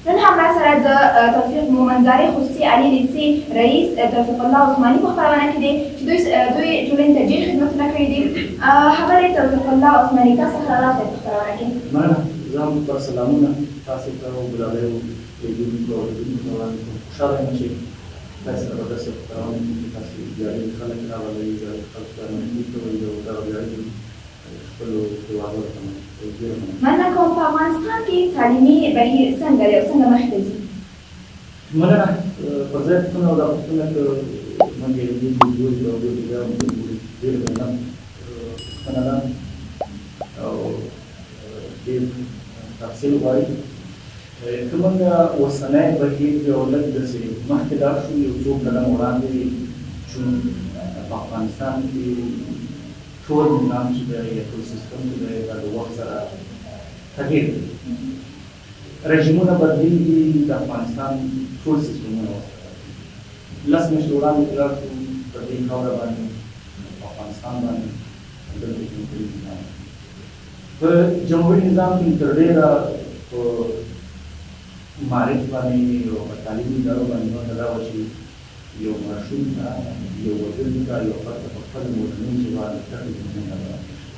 نن هم راسره د توفیق مومندزاري خصوصي عالي لیسې رئیس توفیق الله عثماني په خپرونه کې دی چې دوی ټولنې ته ډېر خدمتونه کړي دي. ښاغلی توفیق الله عثماني تاسو سره راغلی په خپرونه کې. مننه. زه هم پر سلامونه تاسو ته ګلالۍ لیدونکو او لیدونکو ته وړاندې کوم. خوشحاله یم چې تاسو سره په داسې خپرونه کې تاسو ویاړلي خلک راولئ، ویاړلي خلک سره نږدې کوئ او دغه ویاړلي خپلو هېوادوالو ته مننه کوم. په افغانستان کې تعلیمي بهیر څنګه دی او څنګه مخکې ځي؟ مننه. پر ځای پوښتنه او دا پوښتنه که موږ یې دې ګورو او دې ډېر مننه پوښتنه ده او ډېر تفصیل غواړي. که موږ اوسنی بهیر یو لږ داسې مخکې لاړ شو، یو څو قدم وړاندې چې په افغانستان کې ټول نظام چې دی یا ټول سیستم چې دی دا د وخت سره تغیر کوي. رژیمونه بدلېږي، د افغانستان ټول سیستمونه ورسره لس میاشتې وړاندې چې لاړ شو په دې خاوره باندې په افغانستان باندې دلته جمهوري نظام په جمهوري نظام کې تر ډېره په معارف باندې او په تعلیمي ادارو باندې نو دا وه چې یو ماشوم ته یو وګړي ته یو فرد ته په خپله مورنۍ ژبه د زده کړې زمینه برابره شي.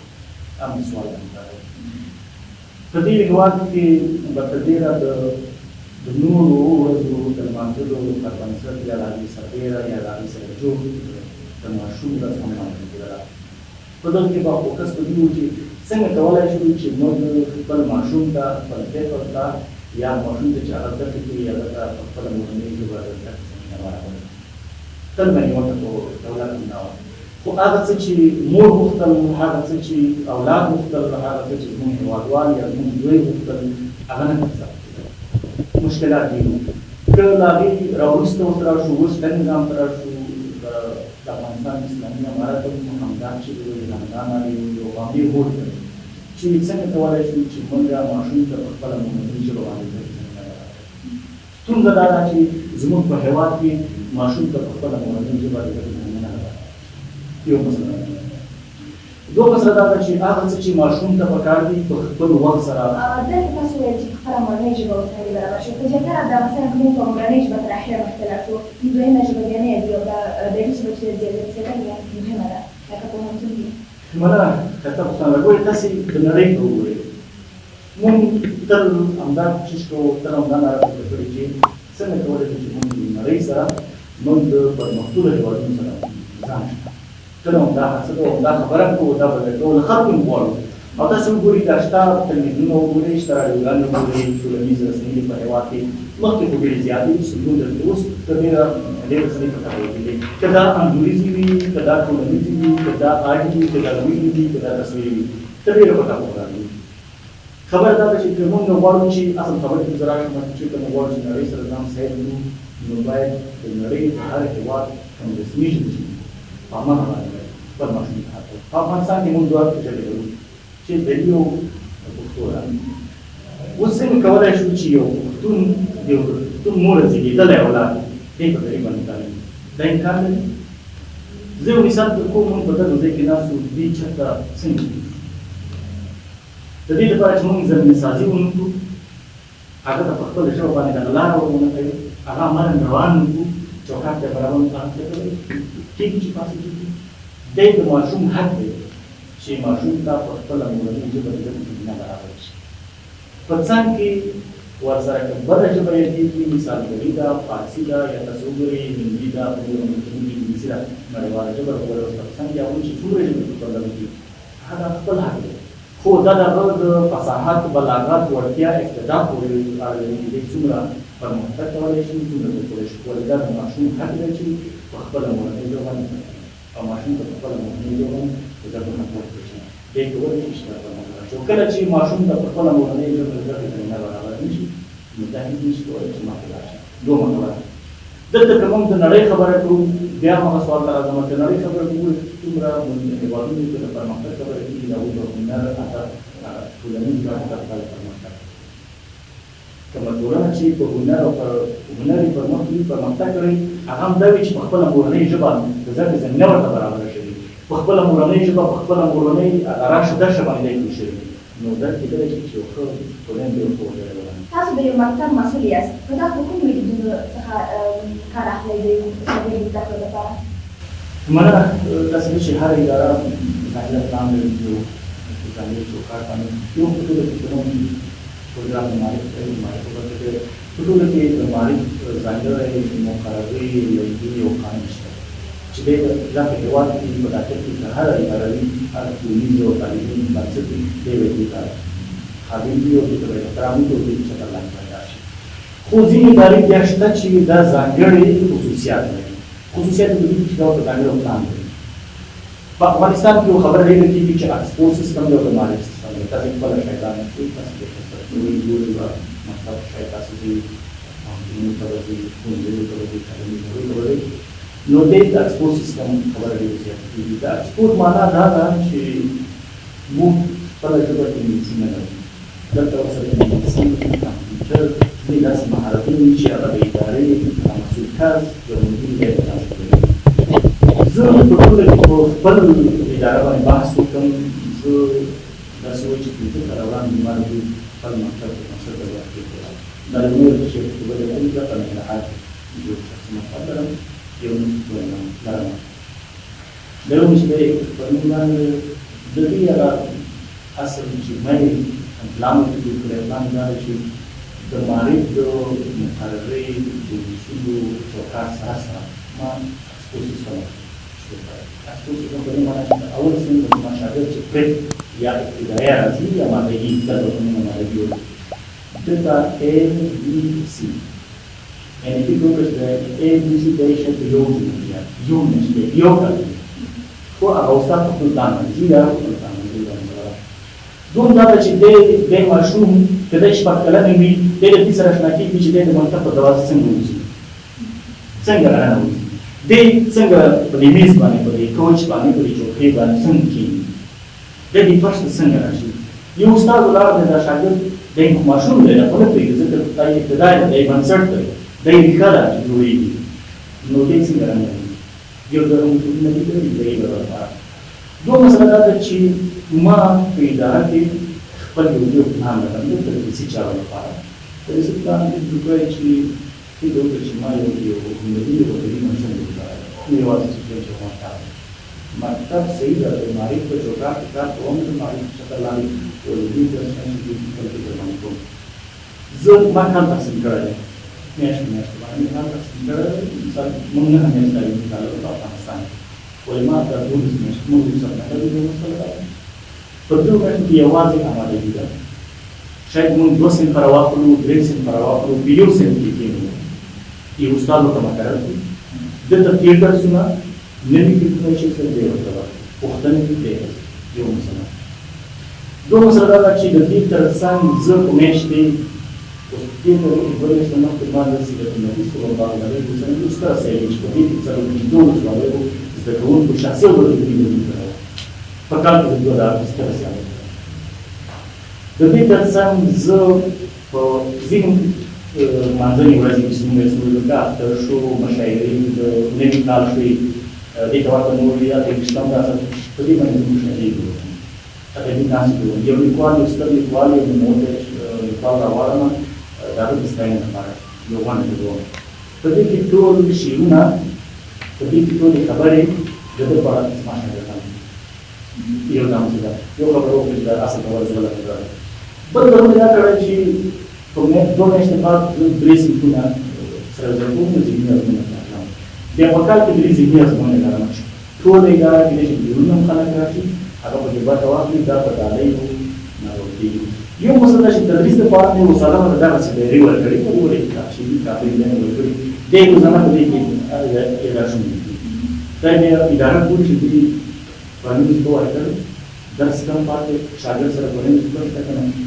امن سوال همدغه په دې هېواد کې به تر ډېره د نورو ورځو د لمانځلو پر بنسټ یا د هغې سربېره یا د هغې سره جوړ د ماشوم ورځ هم لمانځل کېدله. په دغه کې به فوکس په دې و چې څنګه کولی شو چې موږ خپل ماشوم ته خپل طفل ته یا ماشوم ته چې هغه زده کړې کوي هغه ته په خپله مورنۍ ژبه د زده کړې زمینه برابره کړي. تل به نیوکه په دولت همدا وه، خو هغه څه چې مور غوښتل، هغه څه چې اولاد غوښتل، هغه څه چې زموږ هېوادوال یا زموږ زوی غوښتل هغه نه ترسره کېدل. مشکلات ډېر وو. که له هغې راوروسته اوس راشو، اوس ښه نظام ته راشو، د افغانستان اسلامي امارت هم همدا چې همدا نارې یو همدې هوډ کوي چې څنګه کولی شو چې موږ ماشوم ته په خپله مورنۍ ژبه باندې زده کړې زمینه برابره کړو. ستونزه دا ده چې زموږ په هېواد کې ماشوم ته په خپله مورنۍ ژبه د زده کړې زمینه نه برابره شي. یو مسله ده. دوه مسله دا ده چې هغه څه چې ماشوم ته پکار دي په خپل وخت سره دلته تاسو ویل چې خپله مورنۍ ژبه ورته برابره شي. په زیاتره د مثلا که موږ په مورنۍ ژبه تر اخره مخکې لاړ شو، دویمه ژبه بیا نه یادي او دا درېیمه ژبه چې زیاتره مهمه ده لکه پوهنتون کې. مننه. ښایسته پوښتنه ده. ګورې تاسې د نړۍ ته وګورئ. موږ تل همدا کوشش کوو، تل همدا ناره پورته کړې چې څنګه کولی شو چې موږ د نړۍ سره موږ د پرمختللو هېوادونو سره ځان شو. تل همدا هڅه کوو، همدا خبره کوو، دا به کوو، له خلکو هم غواړو. او تاسې وګورئ دا شته تلویزیونونه وګورئ، شته راډیوګانې وګورئ، ټولنیز رسنۍ په هېواد کې مخکې خو ډېرې زیاتې وې، سلګونه دلته اوس که ډېره رسنۍ په کار وکړي، که دا انځوریزې وي، که دا ټولنیزې وي، که دا آډیو وي، که دا ویډیو وي، که دا تصویري وي، ته ډېره په کار وکړي. خبره دا ده چې که موږ غواړو چې اصل خبرې کې زه راشم چې که موږ غواړو چې نړۍ سره ځان سیل کړو، نو باید د نړۍ د هر هېواد کوم رسمي ژبې چې په هماغه باندې خپل ماشوم ته هڅول. په افغانستان کې موږ دوه ژبې لرو چې دري او پښتو ده. اوس څنګه کولی شو چې یو پښتون موره زېږېدلی اولاد دی په دري باندې تعلیم دا امکان لري؟ زه یو مثال درکوم. موږ په دغه ځای کې ناست وو، دوی چېرته څنګه د دې لپاره چې موږ زمینه سازي ونه کړو، هغه ته په خپله ژبه باندې دغه لاره ونه کوي، هغه عملاً روان نه کړو، چوکاټ ته برابر نه کړو، کېږي چې پاسې کېږي. دی د ماشوم حق دی چې ماشوم ته په خپله مورنۍ ژبه د زده کړې زمینه برابره شي. په څنګ کې ورسره که بله ژبه یادېږي، مثال دري ده، فارسي ده، یا تاسو وګورئ هندي ده، انګلیسي ده، نړیواله ژبه ده، ورسره په څنګ کې هغوی چې څومره ژبې په خپل کې هغه خپل حق دی. خو دا د هغه د فصاحت، بلاغت، وړتیا، ابتدا پورې اړه لري چې دی څومره پرمختګ کولی شي، څومره زده کولی شي. ولې دا د ماشوم حق دی چې په خپله مورنۍ ژبه باندې زده کړي او ماشوم ته په خپله مورنۍ ژبه باندې د زده کړې حق ورکړل شي. دی کولی شي چې دا پرمختګ وکړي. کله چې ماشوم ته په خپله مورنۍ ژبه د زده کړې زمینه برابره نه شي، نو دا هېڅ نشي کولی چې مخکې لاړ شي. دویمه خبره، دلته که موږ د نړۍ خبره کوو، بیا همغه سوال ته راځم، د نړۍ خبره کوو څومره هېوادونو کې د پرمختګ خبره کېږي، د هغوی د هنر، ادب، ټولنیز پرمختګ لپاره پرمختګ کومه ټولنه چې په هنر او هنر یې پرمختګ کړی، هغه هم دا وي چې په خپله مورنۍ ژبه د زده کړې زمینه ورته برابره شوې، په خپله مورنۍ ژبه، په خپله مورنۍ راشه درشه باندې دی پوه شوي، نو دا کېدلی شي چې یو ښه ټولنه به یو ښه وګړی ولري. تاسو د یو مکتب مسؤل یاست نو تاسو کوم میتودونو څخه کار اخلئ د یو شاګرد د زده کړو لپاره؟ مننه. داسې ده چې هره اداره ظاهره پلان لري، یو ځانګړی چوکاټ باندې یو په ټوله کې کوم پروګرام د معرف کوي. معرف په برخه کې په ټوله کې د معرف ځانګړی مقررې لیکلي او قانون شته چې دی دا په هېواد کې په داخل کې که هره اداره وي، هر ټولنیز او تعلیمي بنسټ وي، دی به دې ته قابل وي او دې ته به احترام وي او دې چکر لاندې پیدا شي. خو ځینې ادارې بیا شته چې دا ځانګړي خصوصیات لري. خصوصیات د دې چې دا ورته ځانګړی پلان لري. په افغانستان کې یو خبره ډېره کېږي چې اکسپورټ سیستم دی او د معرف سیستم دی. تاسې خپله شاګردان کوئ، تاسې د ګورئ به مکتب شاید تاسې ځئ، پوهنتونونو ته به ځئ، ښوونځیو ته به ځئ، تعلیمي ادارو ته به ځئ، نو دې د اکسپورټ سیستم خبره ډېره زیاته کېږي. د اکسپورټ معنا دا ده چې موږ خپله ژبه کې انګلیسي نه لرو، دلته ورسره انګلیسي، کمپیوټر، ځینې داسې مهارتونه دي چې هغه د ادارې مسؤل کس یو مدیر دی تاسو کوي. زه په ټوله کې په خپل اداره باندې بحث وکړم. زه داسې وایي چې پنځه کاله وړاندې ما د خپل مکتب د بنسټ د وخت کې دا د نور چې خبرې کوي دا په نصحت یو شخصي مکتب لرم، یو دویم لرم. لرم چې دی په نوم باندې د دې هغه اصل چې ما یې پلان وکړی پلان دا دی چې د معرف د مقررې د اصولو چوکاټ سره سره ما اکسپورټ سیستم اکسپورټ سیستم په دې معنا چې اول صنف زما شاګرد چې پرې یا ابتدایي راځي یا مادهیي دا د کومه مادهیي وي دلته ABC یعنې فکر وکړئ چې د ABC د شت یو جمله یو نشته یو کار خو هغه استاد په خپل ځان باندې دا دوم دا چې د ماشوم کله چې په کلمه وي د دې سره آشنا کیږي چې د مکتب په دروازه څنګه وځي، څنګه راځي، د څنګه په دې میز باندې په دې کوچ باندې په دې چوکۍ باندې څنګه کیږي، د دې فرصت څنګه راشي. یو استاد ولر د شاګرد د ماشوم له خپل پیږي چې د ابتدایي د بنسټ دی د ښکلا جوړیږي نو دې څنګه راځي یو د موږ نه دی لپاره. دوه مسله دا ده چې ما په اداره کې خپل یو پلان لرم د تدریسي چارو لپاره. تدریسي پلان کې دوی چې فکر وکړي چې ما یو مدیر او تدریس منشن لپاره یوازې چې ما کار مکتب صحیح ده د معرف په چوکاټ کې کار کوم د معرف شکل لاندې یو دې د څنګه چې خپل فکر باندې کوم. زه ما کار تحصیل کړی میاشت باندې کار تحصیل کړی مثال موږ نه همیشه تعلیم کارو په افغانستان ولې ما د ټولنیز موږ سره نه لرو مثلا په دې وخت کې یوازې آمادګي ده شاید موږ 2 سنت راواخلو 3 سنت راواخلو په یو سنت کې کېږي یو استاد ته مقرر دي د تیر درسونه نوي فکرونه چې څه دی ورته پوښتنې دي یو مثلا دوه مسله دا چې د دې ترڅنګ زه کومېشتې اوس دې په بلې سمه په باندې چې د نبی صلی الله علیه وسلم استاد سره چې په دې کې څلور دوه ځوابونه زده کوونکو شخصي ورته دي په کال کې دوه راځي د دې ترڅنګ زه په ځینو منځنۍ ورځې کې چې موږ یې سمولو کا تر شو مشاعرې د نوي کال شوي دې ته ورته نور یا د اسلام راځي په دې باندې موږ مشاعرې کوو ادبي ناستې کوو یو لیکوال یو ستر لیکوال یو نوموتی لیکوال راوړم د هغه د ستاینې لپاره یو غونډه کوو په دې کې ټول شعرونه په دې کې ټولې خبرې د ده په اړه زما شاګردان یو دا مسله یو خبره وکړي چې دا اصل ته ورسوله خبره بل ډول دا کړی چې په دوه میاشتې بعد زه 3 صنفونه سره زده کوم د ذهني ازموینه اخلم بیا په کال کې 3 ذهني ازموینې لرم ټوله اداره کېدای شي بیرون هم خلک راشي هغه په ګټه واخلي دا په ډالۍ ناروغ کېږي. یو مسله چې تدریس لپاره مې استادانو ته دغسې ډایري ورکړې په ولې کاشي کافي نه ورکړي دی روزانه په دې کې اداره شوي دا مې اداره پوری چې دوی پرانیز کو ورکړ درس کم پاتې شاګرد سره پرانیز کوي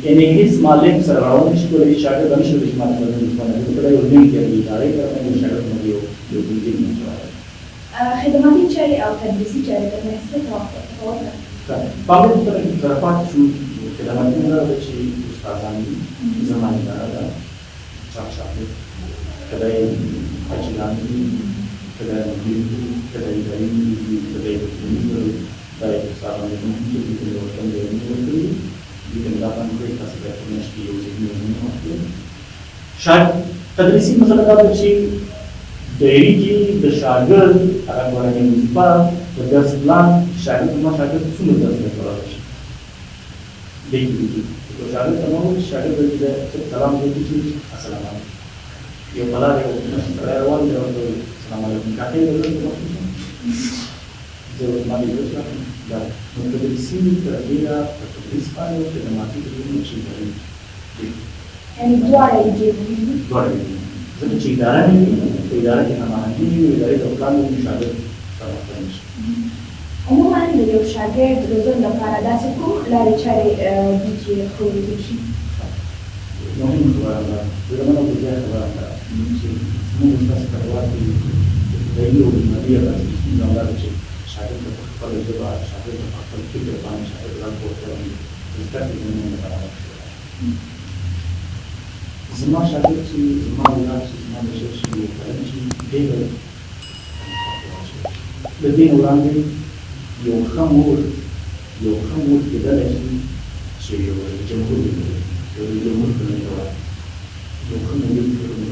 یعنې هیڅ معلم سره راوړل شي کولای شاګرد هم شي چې ما پرانیز کوي دا یو نیم کې ادارې کوي شاګرد مو یو دې نه خدماتي چارې او تدریسي چارې ترمنځ څه تفاوت ده؟ په هغه طرفات شو خدماتي نه ده چې استادان زمانه ده چاپ شاګرد کله یې اجلان کله مدیر کله اداري کله دا یو استادان چې د ورته د ورته دي د مدافع کوي تاسو ته نشي یو ځینې نه تدریسي مسله دا ده چې د اړیکې د شاګرد هغه کورنۍ وظیفه د درس پلان شاګرد زما شاګرد څومره درس کولی شي لیکي شاګرد ته مو شاګرد د سلام وکړي چې السلام علیکم یو بلا یو سره روان دی او السلام علیکم کاته ورته زه ما دې وښه دا نو تدریسي تربیه تدریس باندې د ماتې د شي يعني دواړه یې ځکه چې اداره نه وي په اداره کې هماهنګي وي ادارې د پلان وي شاګرد پرمختګ نشي عموما د یو شاګرد روزنې لپاره داسې کوم لارې چارې دي چې ښودل شي مهمه خبره ده زه منو په ځای خبره ده چې موږ تاسو ته وايي د یو مدیر د څنګه چې شاګرد په خپل ژبه شاګرد په خپل فکر باندې شاګرد راپورته کوي زده کړې نه لپاره زما شاګرد چې زما ولادت چې زما د شیخ شي چې ډېر د دې وړاندې یو ښه مور کېدلی شي چې یو جمهور یو جمهور کړی یو ښه مدیر کړی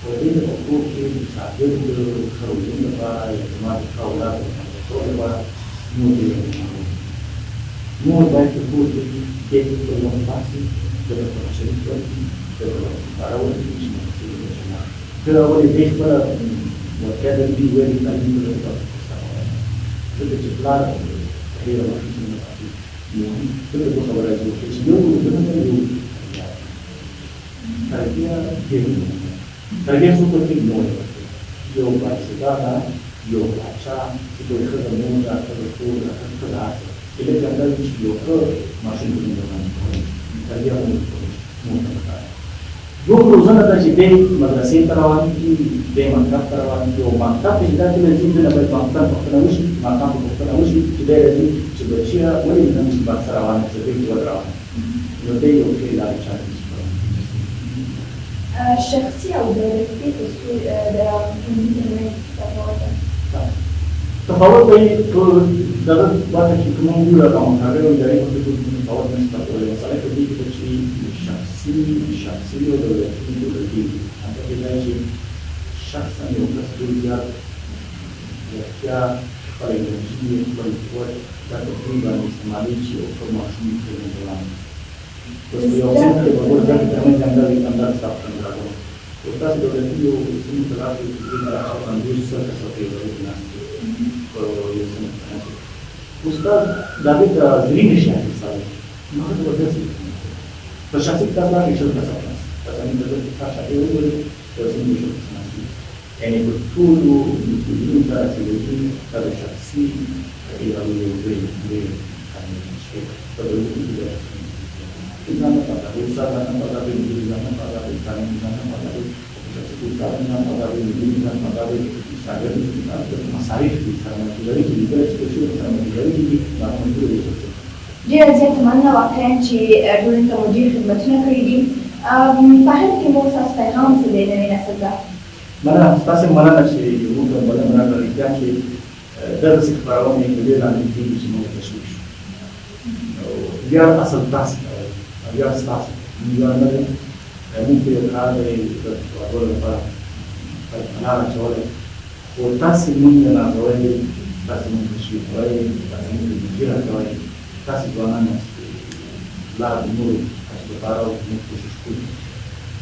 په دې په کې شاګرد د ښه روزنې لپاره یا زما د ښه اولاد لپاره مور باید په کور کې ډېر پرمختګ وکړي د شریک ورکړي کارول کېږي که ولې دې خپله واقعا د دې ویلې تعلیم ځکه چې پلار ډېره مخکې نه پاتې ځکه دا خبره چې یو تربیه څوک ورکوي نه ورکوي یو بااستعداده یو پاچا چې د ښځه مور ده ښځه کور ده ښځه هڅه چې لږ اندازه چې یو ښه ماشین تربیه مور ته پکار یو روزنه ده چې دی مدرسې ته روان کړي دی مکتب ته روان کړي او مکتب ته چې دا کله ځي نه باید مکتب پوښتنه وشي مقام پوښتنه وشي چې دی راځي چې بچیه ولې نن بکس روانه چې دی ور روانه نو دی یو ښې لارې چارې شخصي او دولتي اصول د ترمنځ تفاوت به یې ټول دغه واقع چې کوم وګړه د مقابل ادارې په ټول تفاوت نشته کولای مثلا په دې کې چې شخصي او دولتي هغه کې دا چې شخصا یو کس ډېر زیات یا خپل انرژي خپل قوت دا تقریبا استعمالي چې یو ښه ماشوم کوي اوس یو څه په ورته کې څنګه څنګه ستاسو څنګه تاسو دولتي یو څه تلاشي چې دا باندې څه څه کوي استاد داوود زرینی شاهی سالی ما تو درسی تو شخصی کتاب را میشد کسان است کسانی که در شاهی ولی درسی میشد کسان است یعنی به طول و میتونیم در اصلی در شخصی ایرانی وی کامیش تو درویی در اینا نپذیرد استاد نپذیرد میلیون نپذیرد کامی نپذیرد استاد نپذیرد میلیون نپذیرد شاګرد مصارف دي سرمایه‌ګذاري کې د شرکتونو سرمایه‌ګذاري کې د عملي ډېره زیاته مننه واقعا چې ټولنې ته مو ډېر خدمتونه کړي دي په هر کې مو ستاسو پیغام څه دی نوې نسل ته مننه ستاسو مننه چې موږ ته بلنه راکړې رښتیا چې دغسې خپرونې په دې لاندې کېږي چې موږ تشویق شو بیا اصل تاسو بیا ستاسو بیا نه دی موږ په یو کار دی د خپرولو لپاره پلان اچولی خو تاسې موږ نه نازوئ تاسې موږ تشویق کوئ تاسې موږ تشویق کوئ تاسې ځوانان یاست لاره د نورو تاسو لپاره موږ کوشش کوو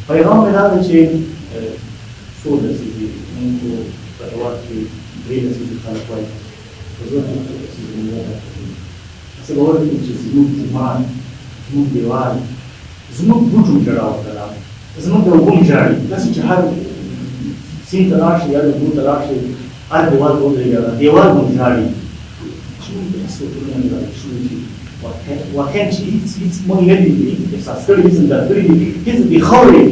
پیغام مې دا دی چې څو لسیزې موږ په هېواد کې درې لسیزې خلک وایي په ژوند کې څو لسیزې موږ وکړو داسې باور کوي چې زموږ جومات زموږ دیوال زموږ بوټو ژړا وکړه زموږ د اوبو ژاړي داسې چې هر سیند ته لاړ شي یا د اوبو ته لاړ شي هر دیوال ته ودرېږي دیوال مو ژاړي چې موږ داسې ټولنه ژاړي شوي چې واقعا چې هېڅ موږ نه دي احساس کړي هېڅ زده کړي دي هېڅ د خاورې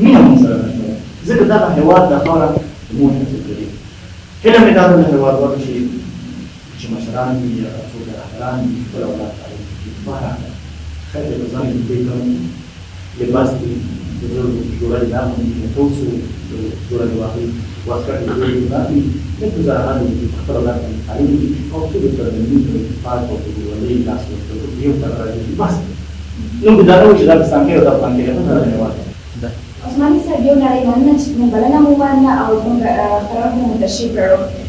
مینه موږ سره نشته ځکه دغه هېواد دا خاوره زموږ هڅې کوي هیله مې دا ده د هېوادوالو چې مشران دي یا څوک رهبران دي خپل اولاد تعلیم کړي بهرحال خیر د ځان دې کوم لباس دي د زړه جوړه دا مې توسو جوړه واخلي واسکټ جوړه واخلي د گزاران دي خپل اولاد تعلیم کړي او ټول تر دې چې پات او ولې تاسو ته یو تر راځي بس نو دا نو چې دا څنګه دا باندې نه راځي عثماني صاحب یو نړۍ مننه چې زموږ بلنه مو ومنله او زموږ خپرونه مو تشریف راوړ.